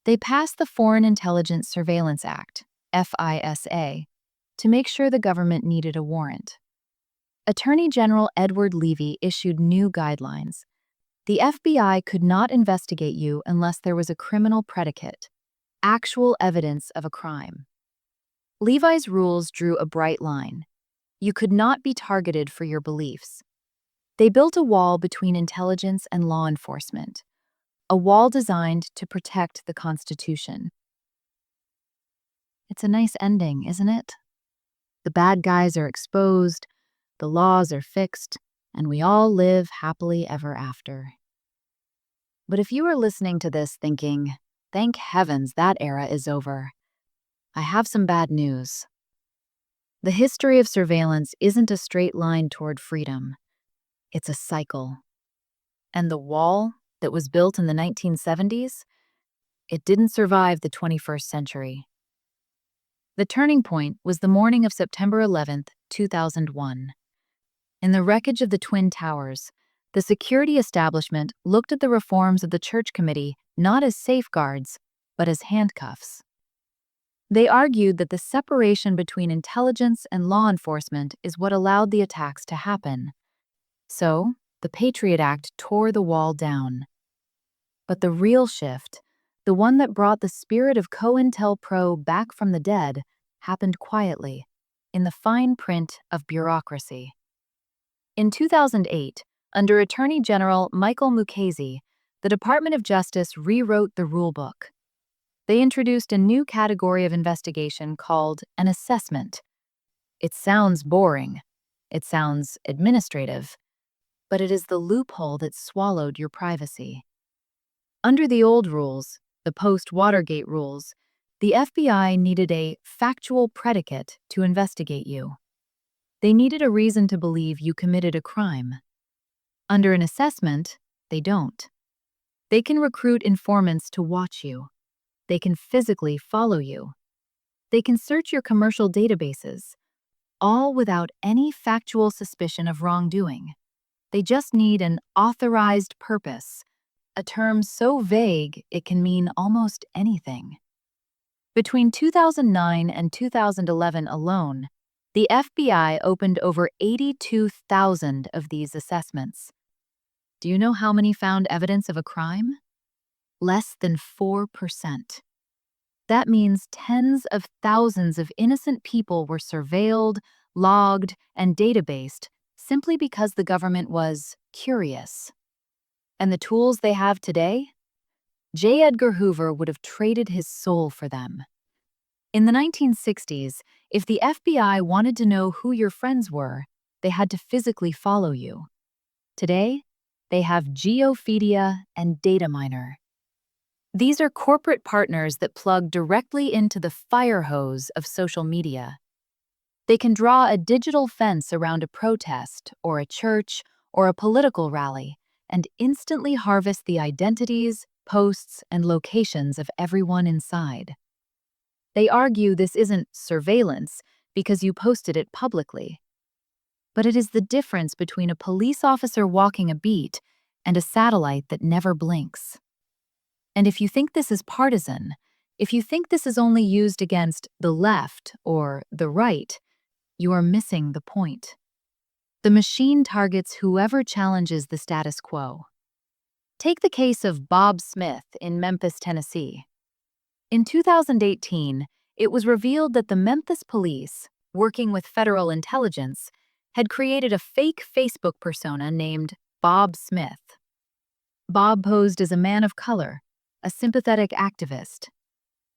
S1: They passed the Foreign Intelligence Surveillance Act, FISA, to make sure the government needed a warrant. Attorney General Edward Levy issued new guidelines. The FBI could not investigate you unless there was a criminal predicate, actual evidence of a crime. Levi's rules drew a bright line. You could not be targeted for your beliefs. They built a wall between intelligence and law enforcement, a wall designed to protect the Constitution. It's a nice ending, isn't it? The bad guys are exposed, the laws are fixed, and we all live happily ever after. But if you are listening to this thinking, thank heavens that era is over, I have some bad news. The history of surveillance isn't a straight line toward freedom. It's a cycle. And the wall that was built in the 1970s, it didn't survive the 21st century. The turning point was the morning of September 11th, 2001. In the wreckage of the Twin Towers, the security establishment looked at the reforms of the Church Committee not as safeguards, but as handcuffs. They argued that the separation between intelligence and law enforcement is what allowed the attacks to happen. So, the Patriot Act tore the wall down. But the real shift, the one that brought the spirit of COINTELPRO back from the dead, happened quietly, in the fine print of bureaucracy. In 2008, under Attorney General Michael Mukasey, the Department of Justice rewrote the rulebook. They introduced a new category of investigation called an assessment. It sounds boring. It sounds administrative. But it is the loophole that swallowed your privacy. Under the old rules, the post-Watergate rules, the FBI needed a factual predicate to investigate you. They needed a reason to believe you committed a crime. Under an assessment, they don't. They can recruit informants to watch you. They can physically follow you. They can search your commercial databases, all without any factual suspicion of wrongdoing. They just need an authorized purpose, a term so vague it can mean almost anything. Between 2009 and 2011 alone, the FBI opened over 82,000 of these assessments. Do you know how many found evidence of a crime? Less than 4%. That means tens of thousands of innocent people were surveilled, logged, and databased simply because the government was curious. And the tools they have today? J. Edgar Hoover would have traded his soul for them. In the 1960s, if the FBI wanted to know who your friends were, they had to physically follow you. Today, they have Geophedia and Data Miner. These are corporate partners that plug directly into the fire hose of social media. They can draw a digital fence around a protest, or a church, or a political rally, and instantly harvest the identities, posts, and locations of everyone inside. They argue this isn't surveillance because you posted it publicly. But it is the difference between a police officer walking a beat and a satellite that never blinks. And if you think this is partisan, if you think this is only used against the left or the right, you are missing the point. The machine targets whoever challenges the status quo. Take the case of Bob Smith in Memphis, Tennessee. In 2018, it was revealed that the Memphis police, working with federal intelligence, had created a fake Facebook persona named Bob Smith. Bob posed as a man of color, a sympathetic activist.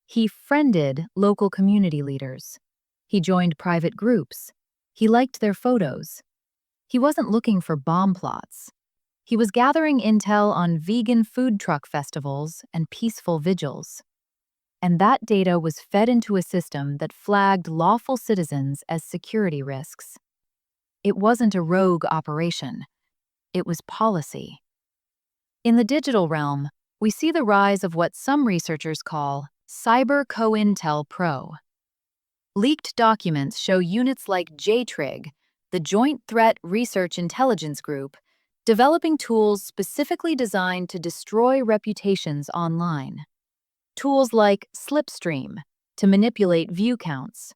S1: He friended local community leaders. He joined private groups. He liked their photos. He wasn't looking for bomb plots. He was gathering intel on vegan food truck festivals and peaceful vigils. And that data was fed into a system that flagged lawful citizens as security risks. It wasn't a rogue operation. It was policy. In the digital realm, we see the rise of what some researchers call cyber COINTELPRO. Leaked documents show units like JTRIG, the Joint Threat Research Intelligence Group, developing tools specifically designed to destroy reputations online. Tools like Slipstream, to manipulate view counts,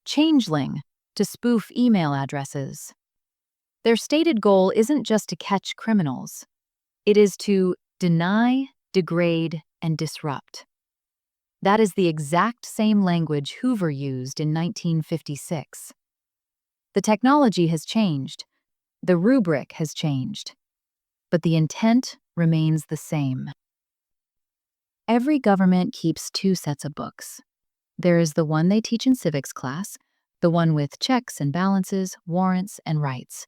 S1: Changeling, to spoof email addresses. Their stated goal isn't just to catch criminals. It is to deny, degrade, and disrupt. That is the exact same language Hoover used in 1956. The technology has changed. The rubric has changed. But the intent remains the same. Every government keeps two sets of books. There is the one they teach in civics class, the one with checks and balances, warrants, and rights.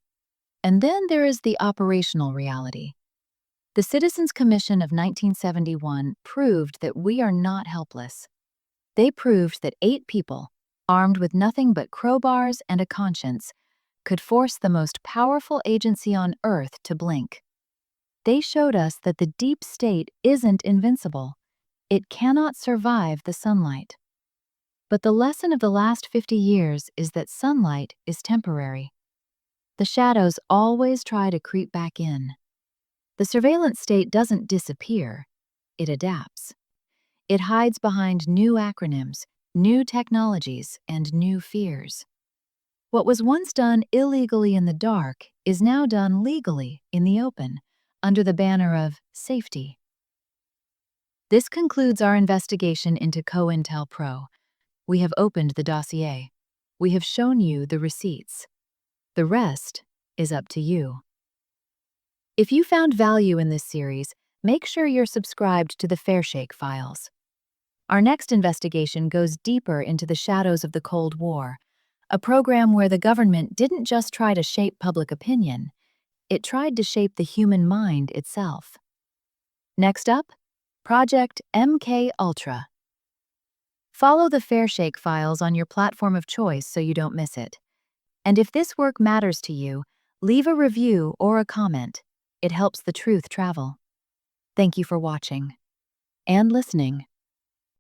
S1: And then there is the operational reality. The Citizens Commission of 1971 proved that we are not helpless. They proved that 8 people, armed with nothing but crowbars and a conscience, could force the most powerful agency on Earth to blink. They showed us that the deep state isn't invincible. It cannot survive the sunlight. But the lesson of the last 50 years is that sunlight is temporary. The shadows always try to creep back in. The surveillance state doesn't disappear, it adapts. It hides behind new acronyms, new technologies, and new fears. What was once done illegally in the dark is now done legally in the open, under the banner of safety. This concludes our investigation into COINTELPRO. We have opened the dossier. We have shown you the receipts. The rest is up to you. If you found value in this series, make sure you're subscribed to the Fairshake Files. Our next investigation goes deeper into the shadows of the Cold War, a program where the government didn't just try to shape public opinion, it tried to shape the human mind itself. Next up, Project MK Ultra. Follow the Fairshake Files on your platform of choice so you don't miss it. And if this work matters to you, leave a review or a comment. It helps the truth travel. Thank you for watching and listening.